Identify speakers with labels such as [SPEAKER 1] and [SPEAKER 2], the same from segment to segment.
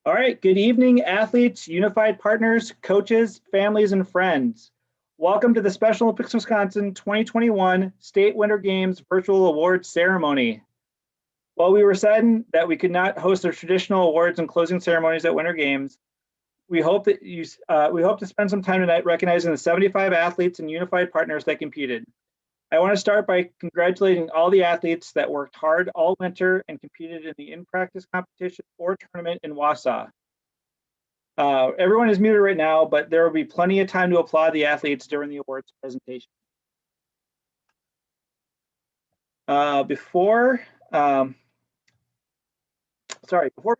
[SPEAKER 1] All right, good evening, athletes, unified partners, coaches, families, and friends. Welcome to the Special Olympics Wisconsin 2021 State Winter Games Virtual Awards Ceremony. While we were saddened that we could not host the traditional awards and closing ceremonies at Winter Games, we hope to spend some time tonight recognizing the 75 athletes and unified partners that competed. I want to start by congratulating all the athletes that worked hard all winter and competed in the in-practice competition or tournament in Wausau. Everyone is muted right now, but there will be plenty of time to applaud the athletes during the awards presentation. Before we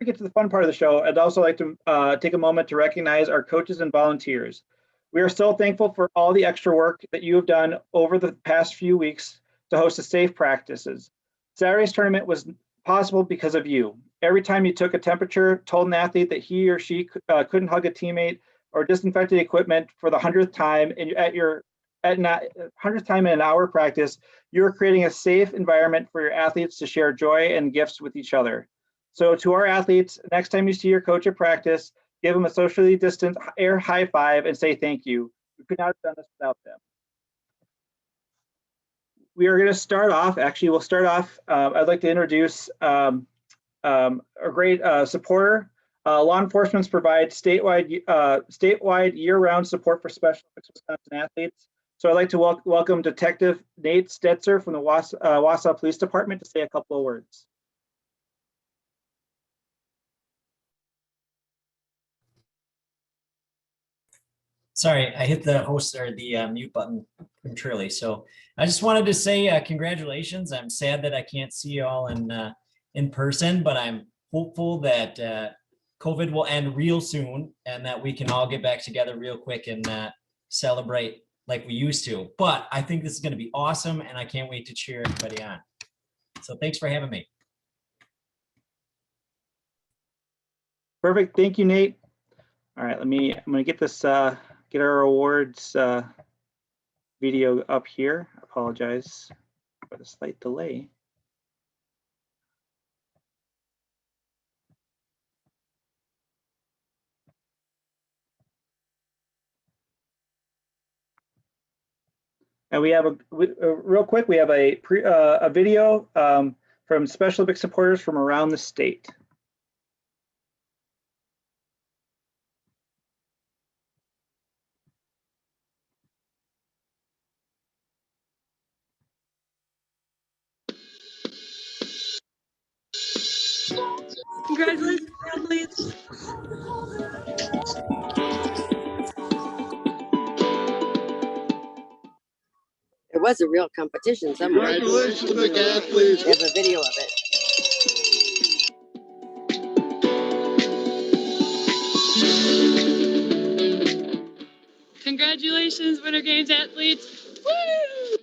[SPEAKER 1] get to the fun part of the show, I'd also like to take a moment to recognize our coaches and volunteers. We are so thankful for all the extra work that you have done over the past few weeks to host the safe practices. Saturday's tournament was possible because of you. Every time you took a temperature, told an athlete that he or she couldn't hug a teammate, or disinfected equipment for the 100th time, and at 100th time in an hour practice, you are creating a safe environment for your athletes to share joy and gifts with each other. So to our athletes, next time you see your coach at practice, give them a socially distant air high five and say thank you. We could not have done this without them. We are going to start off, we'll start off, I'd like to introduce a great supporter. Law enforcement provides statewide year-round support for Special Olympics Wisconsin athletes. So I'd like to welcome Detective Nate Stetzer from the Wausau Police Department to say a couple of words.
[SPEAKER 2] Sorry, I hit the host or the mute button prematurely. So I just wanted to say congratulations. I'm sad that I can't see you all in person, but I'm hopeful that COVID will end real soon and that we can all get back together real quick and celebrate like we used to. But I think this is going to be awesome, and I can't wait to cheer everybody on. So thanks for having me.
[SPEAKER 1] Perfect. Thank you, Nate. All right, I'm going to get this. Get our awards video up here. I apologize for the slight delay. And we have real quick, we have a video from Special Olympics supporters from around the state.
[SPEAKER 3] Congratulations, athletes.
[SPEAKER 4] It was a real competition somewhere.
[SPEAKER 5] Congratulations, athletes.
[SPEAKER 4] They have a video of it.
[SPEAKER 3] Congratulations, Winter Games athletes. Woo!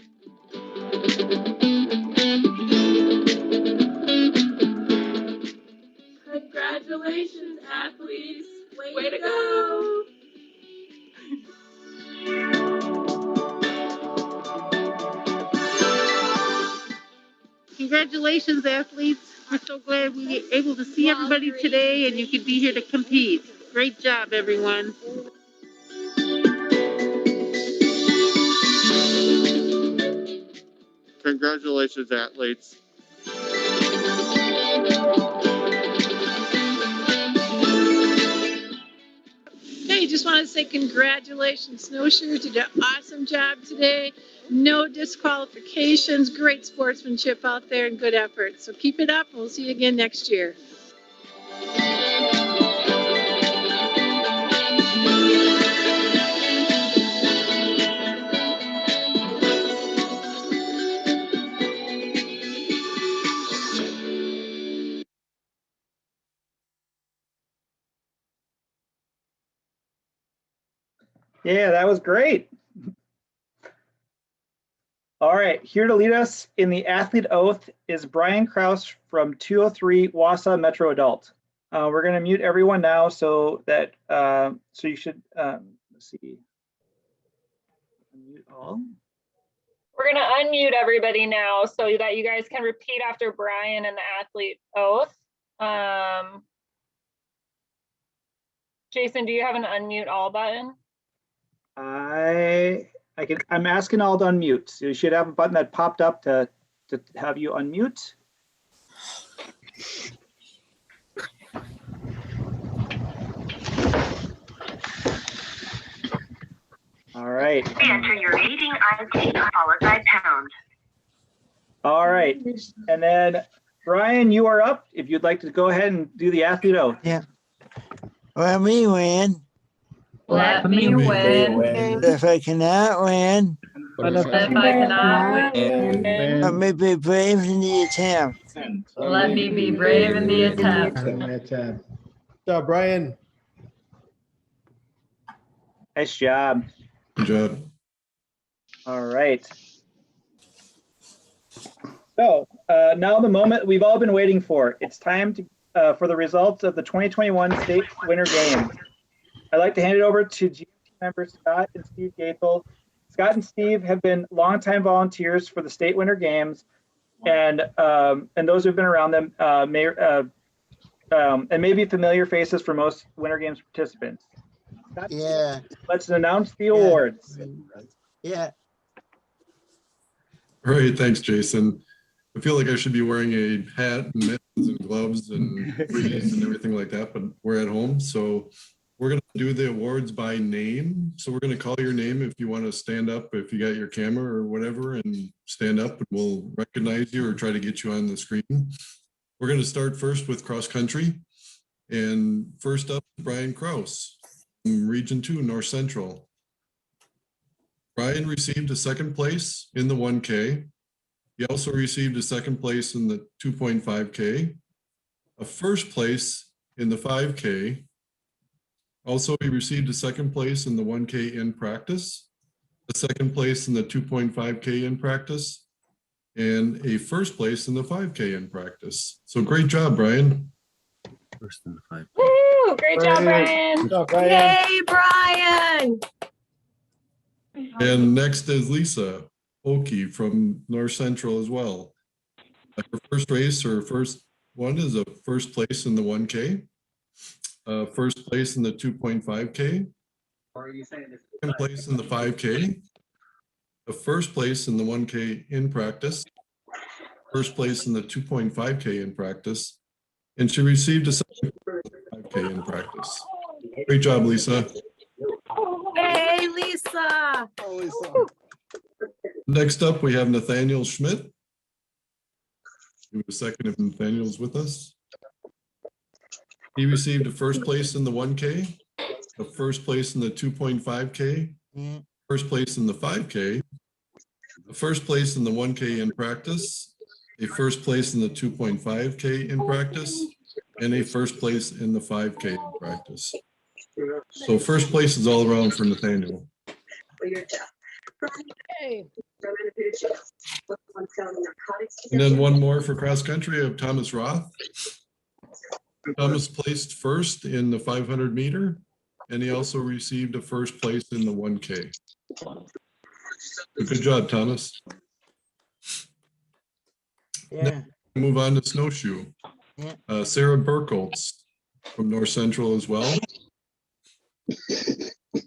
[SPEAKER 3] Congratulations, athletes. Way to go.
[SPEAKER 6] Congratulations, athletes. We're so glad we were able to see everybody today and you could be here to compete. Great job, everyone.
[SPEAKER 5] Congratulations, athletes.
[SPEAKER 3] Hey, just wanted to say congratulations, Snowshoers. You did an awesome job today. No disqualifications, great sportsmanship out there, and good effort. So keep it up, and we'll see you again next year.
[SPEAKER 1] Yeah, that was great. All right, here to lead us in the athlete oath is Brian Kraus from 203 Wausau Metro Adult. We're going to mute everyone now so that so you should let's see. Unmute all.
[SPEAKER 7] We're going to unmute everybody now so that you guys can repeat after Brian and the athlete oath. Jason, do you have an unmute all button?
[SPEAKER 1] I'm asking all to unmute. So you should have a button that popped up to have you unmute. All right.
[SPEAKER 8] Enter your meeting ID followed by pound.
[SPEAKER 1] All right. And then Brian, you are up. If you'd like to go ahead and do the athlete oath.
[SPEAKER 9] Yeah. Let me win.
[SPEAKER 10] Let me win.
[SPEAKER 9] If I cannot win,
[SPEAKER 10] If I cannot win,
[SPEAKER 9] let me be brave in the attempt.
[SPEAKER 10] let me be brave in the attempt.
[SPEAKER 11] Good job, Brian.
[SPEAKER 1] Nice job.
[SPEAKER 5] Good job.
[SPEAKER 1] All right. So now the moment we've all been waiting for. It's time for the results of the 2021 State Winter Games. I'd like to hand it over to GM members Scott and Steve Gaethel. Scott and Steve have been longtime volunteers for the State Winter Games, and those who've been around them may be familiar faces for most Winter Games participants. Scott,
[SPEAKER 9] Yeah.
[SPEAKER 1] let's announce the awards.
[SPEAKER 9] Yeah.
[SPEAKER 5] All right, thanks, Jason. I feel like I should be wearing a hat and mittens and gloves and freeze and everything like that, but we're at home. So we're going to do the awards by name. So we're going to call your name if you want to stand up, if you got your camera or whatever, and stand up and we'll recognize you or try to get you on the screen. We're going to start first with cross country. And first up, Brian Kraus from Region 2, North Central. Brian received a second place in the 1K. He also received a second place in the 2.5K, a first place in the 5K. Also, he received a second place in the 1K in practice, a second place in the 2.5K in practice, and a first place in the 5K in practice. So great job, Brian.
[SPEAKER 10] First in the 5K.
[SPEAKER 7] Woo! Great job, Brian.
[SPEAKER 11] Good job, Brian.
[SPEAKER 10] Yay, Brian!
[SPEAKER 5] And next is Lisa Oki from North Central as well. Her first race, her first one is a first place in the 1K, first place in the 2.5K, second place in the 5K, the first place in the 1K in practice, first place in the 2.5K in practice, and she received a second place in the 5K in practice. Great job, Lisa.
[SPEAKER 10] Hey, Lisa!
[SPEAKER 5] Next up, we have Nathaniel Schmidt. Give it a second if Nathaniel's with us. He received a first place in the 1K, a first place in the 2.5K, first place in the 5K, a first place in the 1K in practice, a first place in the 2.5K in practice, and a first place in the 5K in practice. So first place is all around for Nathaniel. And then one more for cross country of Thomas Roth. Thomas placed first in the 500 meter, and he also received a first place in the 1K. Good job, Thomas.
[SPEAKER 9] Yeah.
[SPEAKER 5] Move on to snowshoe. Sarah Burkholtz from North Central as well.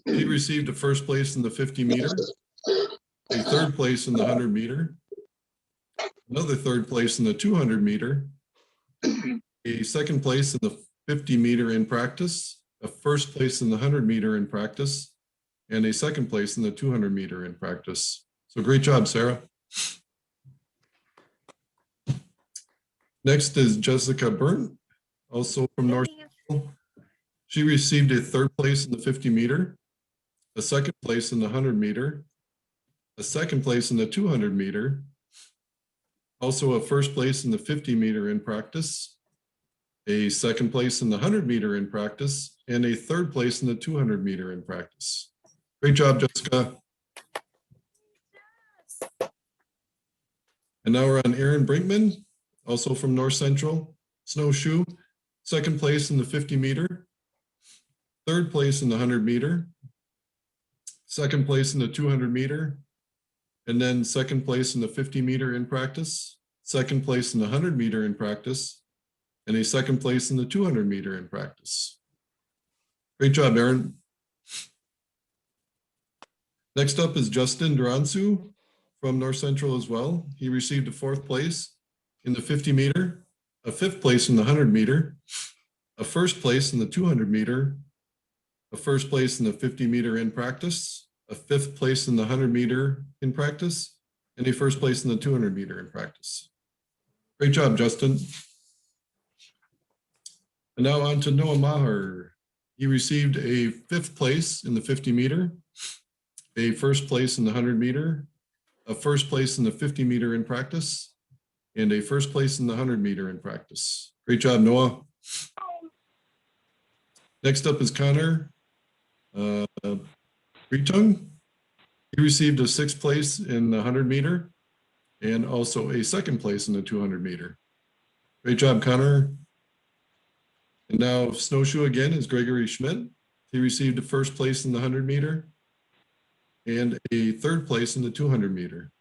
[SPEAKER 5] He received a first place in the 50 meter, a third place in the 100 meter, another third place in the 200 meter, a second place in the 50 meter in practice, a first place in the 100 meter in practice, and a second place in the 200 meter in practice. So great job, Sarah. Next is Jessica Byrne, also from North Central. She received a third place in the 50 meter, a second place in the 100 meter, a second place in the 200 meter, also a first place in the 50 meter in practice, a second place in the 100 meter in practice, and a third place in the 200 meter in practice. Great job, Jessica. And now we're on Aaron Brinkman, also from North Central, snowshoe, second place in the 50 meter, third place in the 100 meter, second place in the 200 meter, and then second place in the 50 meter in practice, second place in the 100 meter in practice, and a second place in the 200 meter in practice. Great job, Aaron. Next up is Justin Duransu from North Central as well. He received a 4th place in the 50 meter, a 5th place in the 100 meter, a 1st place in the 200 meter, a 1st place in the 50 meter in practice, a 5th place in the 100 meter in practice, and a 1st place in the 200 meter in practice. Great job, Justin. And now on to Noah Maher. He received a 5th place in the 50 meter, a 1st place in the 100 meter, a 1st place in the 50 meter in practice, and a 1st place in the 100 meter in practice. Great job, Noah. Next up is Connor Ritung. He received a 6th place in the 100 meter and also a 2nd place in the 200 meter. Great job, Connor. And now snowshoe again is Gregory Schmidt. He received a 1st place in the 100 meter and a 3rd place in the 200 meter.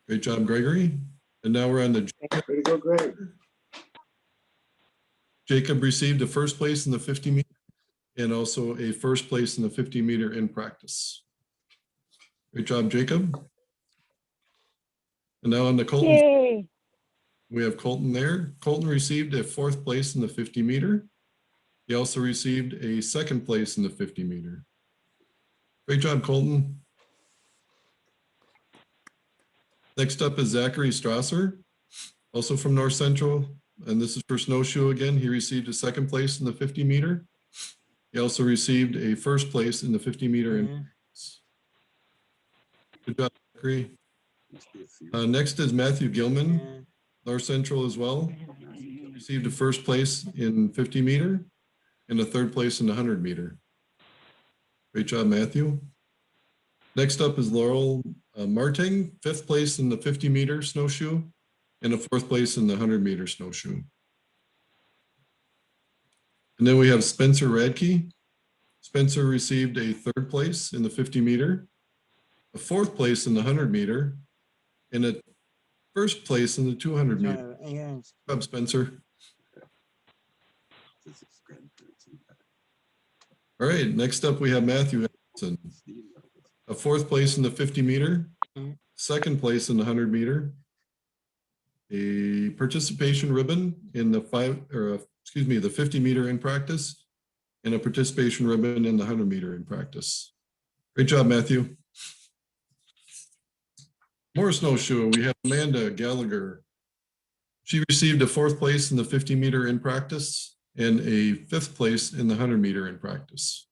[SPEAKER 5] Great job, Gregory. And now we're on the Jacob.
[SPEAKER 1] Way to go, Greg.
[SPEAKER 5] Jacob received a 1st place in the 50 meter and also a 1st place in the 50 meter in practice. Great job, Jacob. And now on the Colton.
[SPEAKER 10] Yay.
[SPEAKER 5] We have Colton there. Colton received a 4th place in the 50 meter. He also received a 2nd place in the 50 meter. Great job, Colton. Next up is Zachary Strasser, also from North Central. And this is for snowshoe again. He received a 2nd place in the 50 meter. He also received a 1st place in the 50 meter. In Good job, Zachary. Next is Matthew Gilman, North Central as well. Received a 1st place in 50 meter and a 3rd place in the 100 meter. Great job, Matthew. Next up is Laurel Marting, 5th place in the 50 meter snowshoe and a 4th place in the 100 meter snowshoe. And then we have Spencer Radke. Spencer received a 3rd place in the 50 meter, a 4th place in the 100 meter, and a 1st place in the 200 meter. Good job, Spencer. All right, next up we have Matthew Henderson. A 4th place in the 50 meter, 2nd place in the 100 meter, a participation ribbon in the 50 meter in practice, and a participation ribbon in the 100 meter in practice. Great job, Matthew. More snowshoe, we have Amanda Gallagher. She received a 4th place in the 50 meter in practice and a 5th place in the 100 meter in practice.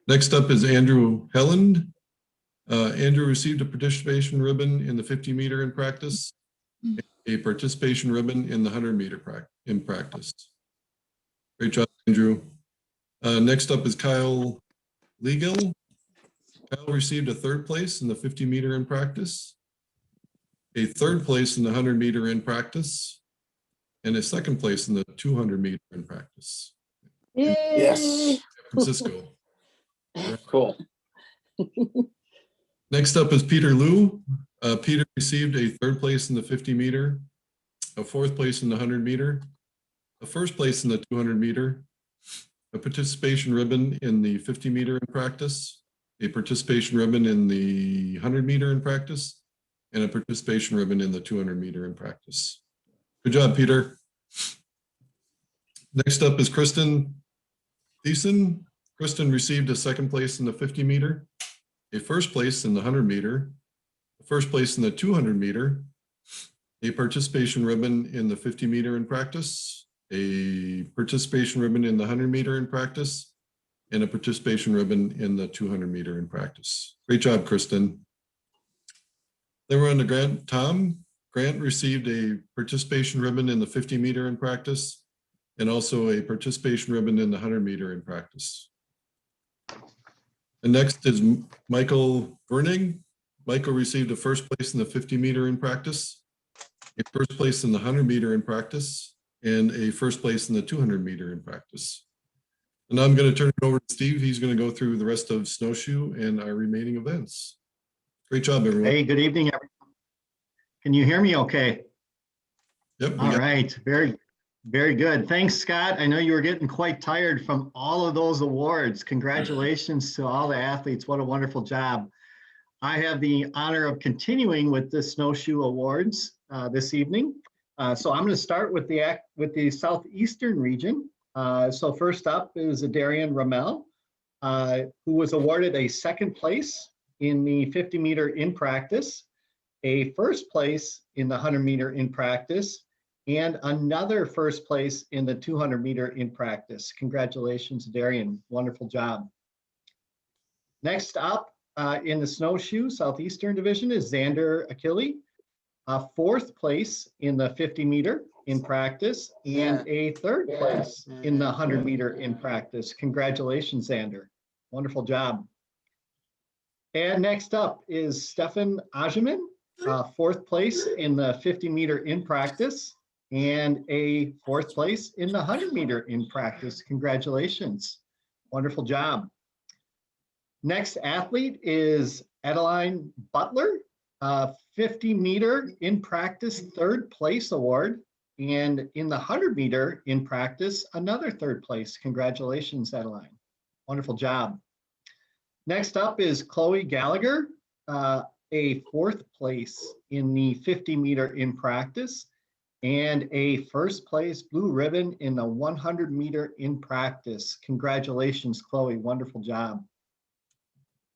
[SPEAKER 5] Next up is Andrew Helland. Andrew received a participation ribbon in the 50 meter in practice, a participation ribbon in the 100 meter in practice. Great job, Andrew. Next up is Kyle Legal. Kyle received a 3rd place in the 50 meter in practice, a 3rd place in the 100 meter in practice, and a 2nd place in the 200 meter in practice.
[SPEAKER 3] Yes.
[SPEAKER 5] San Francisco.
[SPEAKER 1] Cool.
[SPEAKER 5] Next up is Peter Liu. Peter received a 3rd place in the 50 meter, a 4th place in the 100 meter, a 1st place in the 200 meter, a participation ribbon in the 50 meter in practice, a participation ribbon in the 100 meter in practice, and a participation ribbon in the 200 meter in practice. Good job, Peter. Next up is Kristen Thiessen. Kristen received a 2nd place in the 50 meter, a 1st place in the 100 meter, a 1st place in the 200 meter, a participation ribbon in the 50 meter in practice, a participation ribbon in the 100 meter in practice, and a participation ribbon in the 200 meter in practice. Great job, Kristen. Then we're on to Grant Tom. Grant received a participation ribbon in the 50 meter in practice and also a participation ribbon in the 100 meter in practice. And next is Michael Verning. Michael received a 1st place in the 50 meter in practice, a 1st place in the 100 meter in practice, and a 1st place in the 200 meter in practice. And now I'm going to turn it over to Steve. He's going to go through the rest of snowshoe and our remaining events. Great job, everyone.
[SPEAKER 12] Hey, good evening, everyone. Can you hear me okay?
[SPEAKER 5] Yep.
[SPEAKER 12] All right, very, Very good. Thanks, Scott. I know you were getting quite tired from all of those awards. Congratulations to all the athletes. What a wonderful job. I have the honor of continuing with the snowshoe awards this evening. So I'm going to start with the southeastern region. So first up is Darian Ramel, who was awarded a second place in the 50 meter in practice, a first place in the 100 meter in practice, and another first place in the 200 meter in practice. Congratulations, Darian. Wonderful job. Next up in the snowshoe Southeastern division is Xander Achille, fourth place in the 50 meter in practice and a third place in the 100 meter in practice. Congratulations, Xander. Wonderful job. And next up is Stefan Ajeman, fourth place in the 50 meter in practice and a fourth place in the 100 meter in practice. Congratulations. Wonderful job. Next athlete is Adeline Butler, 50 meter in practice, third place award, and in the 100 meter in practice, another third place. Congratulations, Adeline. Wonderful job. Next up is Chloe Gallagher, a fourth place in the 50 meter in practice, and a first place blue ribbon in the 100 meter in practice. Congratulations, Chloe. Wonderful job.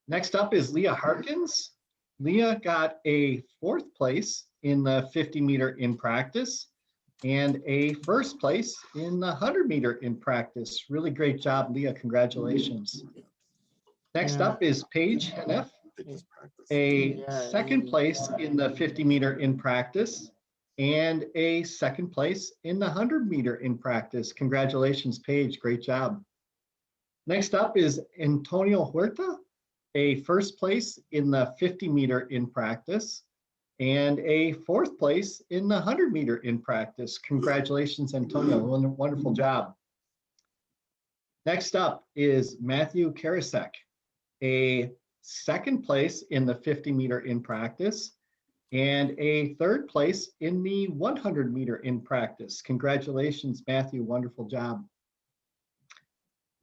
[SPEAKER 12] Next up is Leah Harkins. Leah got a fourth place in the 50 meter in practice and a first place in the 100 meter in practice. Really great job, Leah. Congratulations. Next up is Paige Hennef, a second place in the 50 meter in practice and a second place in the 100 meter in practice. Congratulations, Paige. Great job. Next up is Antonio Huerta, a first place in the 50 meter in practice and a fourth place in the 100 meter in practice. Congratulations, Antonio. Wonderful job. Next up is Matthew Karasek, a second place in the 50 meter in practice and a third place in the 100 meter in practice. Congratulations, Matthew. Wonderful job.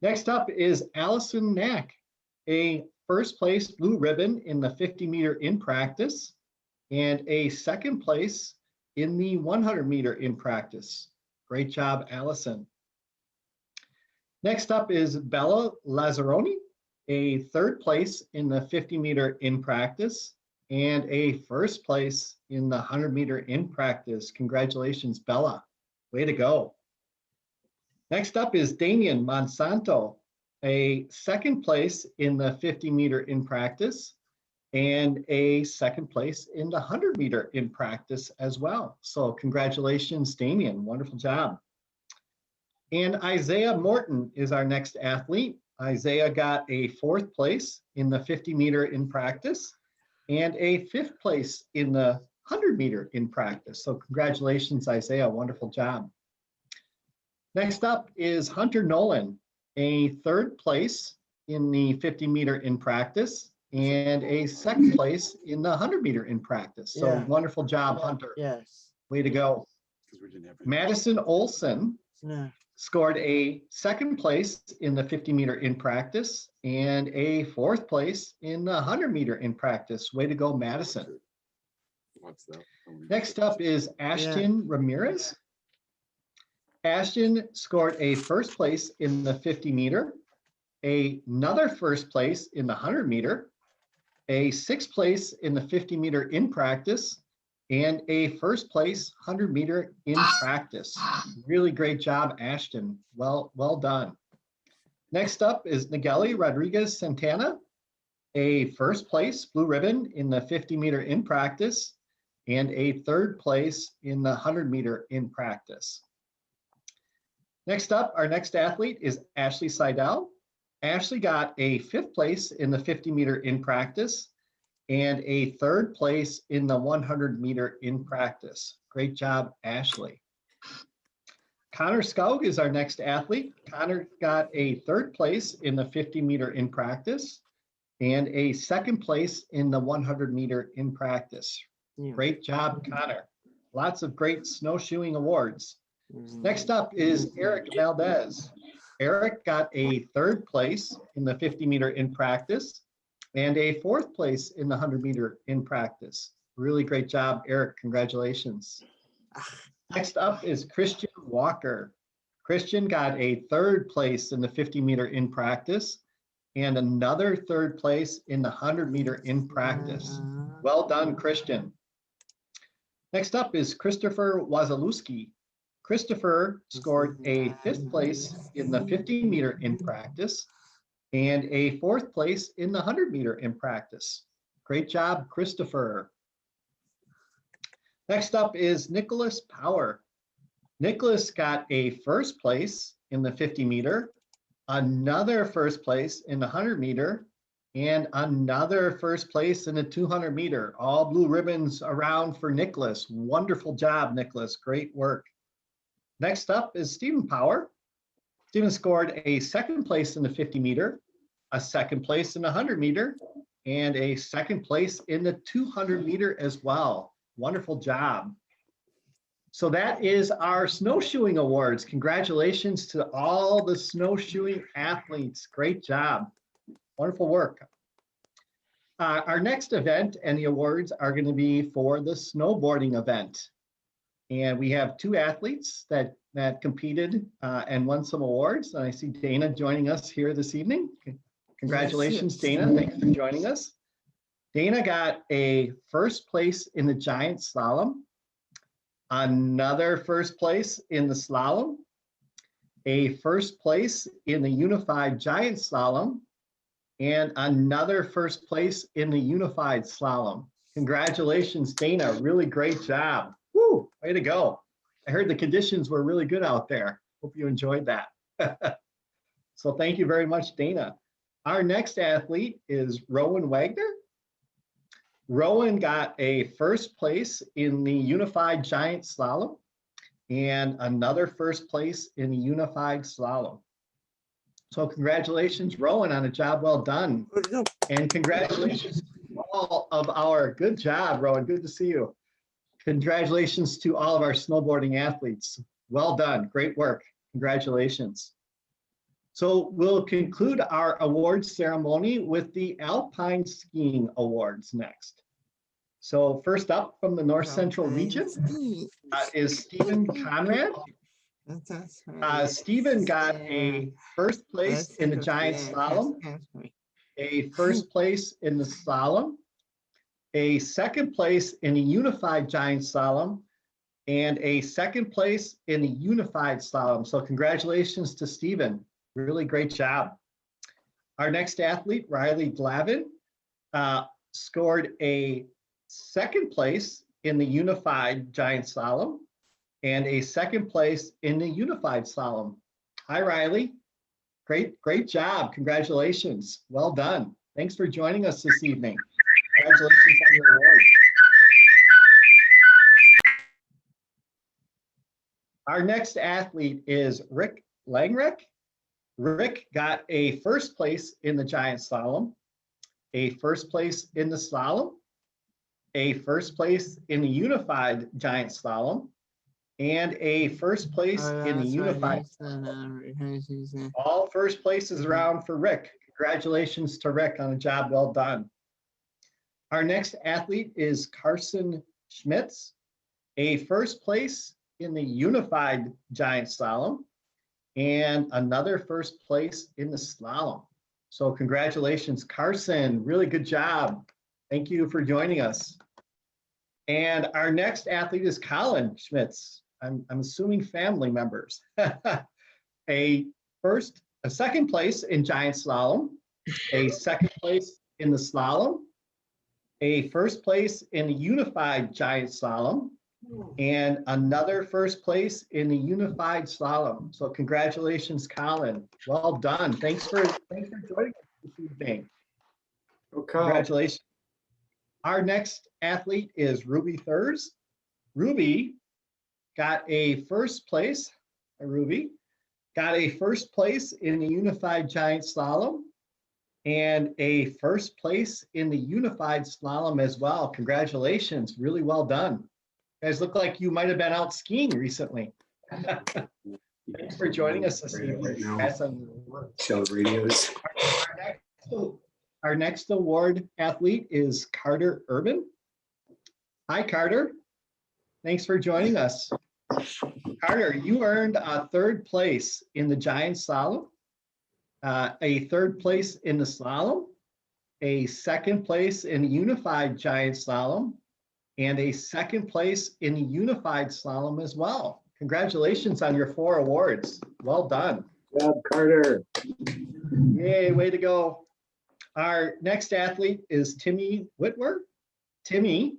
[SPEAKER 12] Next up is Allison Knack, a first place blue ribbon in the 50 meter in practice and a second place in the 100 meter in practice. Great job, Allison. Next up is Bella Lazzaroni, a third place in the 50 meter in practice and a first place in the 100 meter in practice. Congratulations, Bella. Way to go. Next up is Damian Monsanto, a second place in the 50 meter in practice and a second place in the 100 meter in practice as well. So congratulations, Damian. Wonderful job. And Isaiah Morton is our next athlete. Isaiah got a fourth place in the 50 meter in practice and a fifth place in the 100 meter in practice. So congratulations, Isaiah. Wonderful job. Next up is Hunter Nolan, a third place in the 50 meter in practice and a second place in the 100 meter in practice. So wonderful job, Hunter.
[SPEAKER 9] Yes.
[SPEAKER 12] Way to go. Madison Olson scored a second place in the 50 meter in practice and a fourth place in the 100 meter in practice. Way to go, Madison. Next up is Ashton Ramirez. Ashton scored a first place in the 50 meter, another first place in the 100 meter, a sixth place in the 50 meter in practice, and a first place 100 meter in practice. Really great job, Ashton. Well done. Next up is Nigeli Rodriguez Santana, a first place blue ribbon in the 50 meter in practice and a third place in the 100 meter in practice. Next up, our next athlete is Ashley Seidel. Ashley got a fifth place in the 50 meter in practice and a third place in the 100 meter in practice. Great job, Ashley. Connor Skaug is our next athlete. Connor got a third place in the 50 meter in practice and a second place in the 100 meter in practice. Great job, Connor. Lots of great snowshoeing awards. Next up is Eric Valdez. Eric got a 3rd place in the 50 meter in practice and a 4th place in the 100 meter in practice. Really great job, Eric. Congratulations. Next up is Christian Walker. Christian got a 3rd place in the 50 meter in practice and another 3rd place in the 100 meter in practice. Well done, Christian. Next up is Christopher Wazalewski. Christopher scored a 5th place in the 50 meter in practice and a 4th place in the 100 meter in practice. Great job, Christopher. Next up is Nicholas Power. Nicholas got a 1st place in the 50 meter, another 1st place in the 100 meter, and another 1st place in the 200 meter. All blue ribbons around for Nicholas. Wonderful job, Nicholas. Great work. Next up is Stephen Power. Stephen scored a 2nd place in the 50 meter, a 2nd place in the 100 meter, and a 2nd place in the 200 meter as well. Wonderful job. So that is our snowshoeing awards. Congratulations to all the snowshoeing athletes. Great job. Wonderful work. Our next event and the awards are going to be for the snowboarding event. And we have 2 athletes that competed and won some awards. And I see Dana joining us here this evening. Congratulations, Dana. Thanks for joining us. Dana got a 1st place in the giant slalom, another 1st place in the slalom, a 1st place in the unified giant slalom, and another 1st place in the unified slalom. Congratulations, Dana. Really great job. Woo, way to go. I heard the conditions were really good out there. Hope you enjoyed that. So thank you very much, Dana. Our next athlete is Rowan Wagner. Rowan got a 1st place in the unified giant slalom and another 1st place in the unified slalom. So congratulations, Rowan, on a job well done. And congratulations to all of our, good job, Rowan, good to see you. Congratulations to all of our snowboarding athletes. Well done, great work, congratulations. So we'll conclude our awards ceremony with the Alpine Skiing Awards next. So first up from the North Central region is Stephen Conrad. Stephen got a 1st place in the giant slalom, a 1st place in the slalom, a 2nd place in the unified giant slalom, and a 2nd place in the unified slalom. So congratulations to Stephen. Really great job. Our next athlete, Riley Glavin, scored a 2nd place in the unified giant slalom and a 2nd place in the unified slalom. Hi, Riley. Great job. Congratulations. Well done. Thanks for joining us this evening. Congratulations on your award. Our next athlete is Rick Langrek. Rick got a 1st place in the giant slalom, a 1st place in the slalom, a 1st place in the unified giant slalom, and a 1st place in the unified slalom. All 1st places around for Rick. Congratulations to Rick on a job well done. Our next athlete is Carson Schmitz, a 1st place in the unified giant slalom, and another 1st place in the slalom. So congratulations, Carson. Really good job. Thank you for joining us. And our next athlete is Colin Schmitz. I'm assuming family members. a 2nd place in giant slalom, a 2nd place in the slalom, a 1st place in the unified giant slalom, and another 1st place in the unified slalom. So congratulations, Colin. Well done. Thanks for joining us this evening.
[SPEAKER 11] Okay.
[SPEAKER 12] Congratulations. Our next athlete is Ruby Thurs. Ruby got a 1st place. Ruby got a 1st place in the unified giant slalom and a 1st place in the unified slalom as well. Congratulations. Really well done. You guys look like you might have been out skiing recently. Thanks for joining us this evening. Pass on the word.
[SPEAKER 10] Shell radios.
[SPEAKER 12] Our next award athlete is Carter Urban. Hi, Carter. Thanks for joining us. Carter, you earned a third place in the giant slalom, a third place in the slalom, a second place in the unified giant slalom, and a second place in the unified slalom as well. Congratulations on your 4 awards. Well done.
[SPEAKER 10] Good job, Carter.
[SPEAKER 12] Yay, way to go. Our next athlete is Timmy Whitwer. Timmy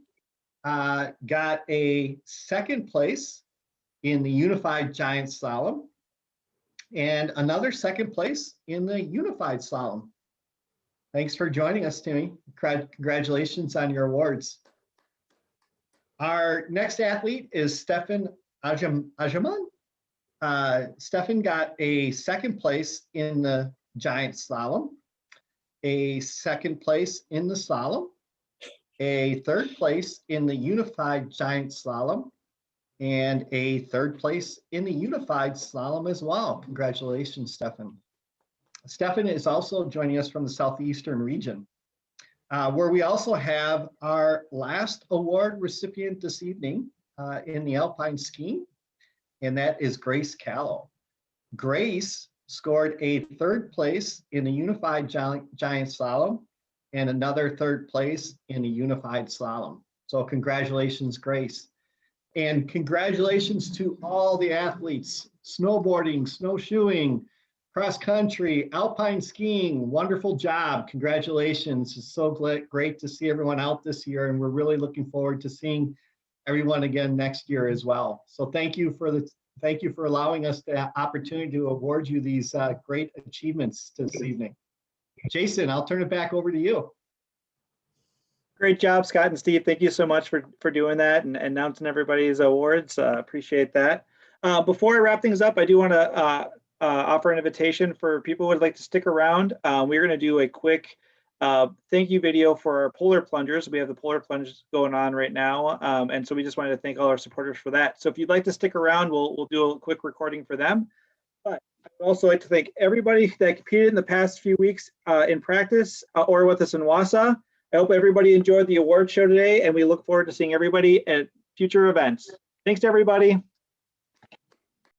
[SPEAKER 12] got a second place in the unified giant slalom and another second place in the unified slalom. Thanks for joining us, Timmy. Congratulations on your awards. Our next athlete is Stefan Ajaman. Stefan got a second place in the giant slalom, a second place in the slalom, a third place in the unified giant slalom, and a third place in the unified slalom as well. Congratulations, Stefan. Stefan is also joining us from the Southeastern region, where we also have our last award recipient this evening in the alpine skiing, and that is Grace Callow. Grace scored a third place in the unified giant slalom and another third place in the unified slalom. So congratulations, Grace. And congratulations to all the athletes, snowboarding, snowshoeing, cross country, alpine skiing. Wonderful job. Congratulations. It's so great to see everyone out this year, and we're really looking forward to seeing everyone again next year as well. So thank you for allowing us the opportunity to award you these great achievements this evening. Jason, I'll turn it back over to you.
[SPEAKER 1] Great job, Scott and Steve. Thank you so much for doing that and announcing everybody's awards. Appreciate that. Before I wrap things up, I do want to offer an invitation for people who would like to stick around. We're going to do a quick thank you video for our polar plungers. We have the polar plunges going on right now. And so we just wanted to thank all our supporters for that. So if you'd like to stick around, we'll do a quick recording for them. But I'd also like to thank everybody that competed in the past few weeks in practice or with us in Wausau. I hope everybody enjoyed the award show today, and we look forward to seeing everybody at future events. Thanks to everybody.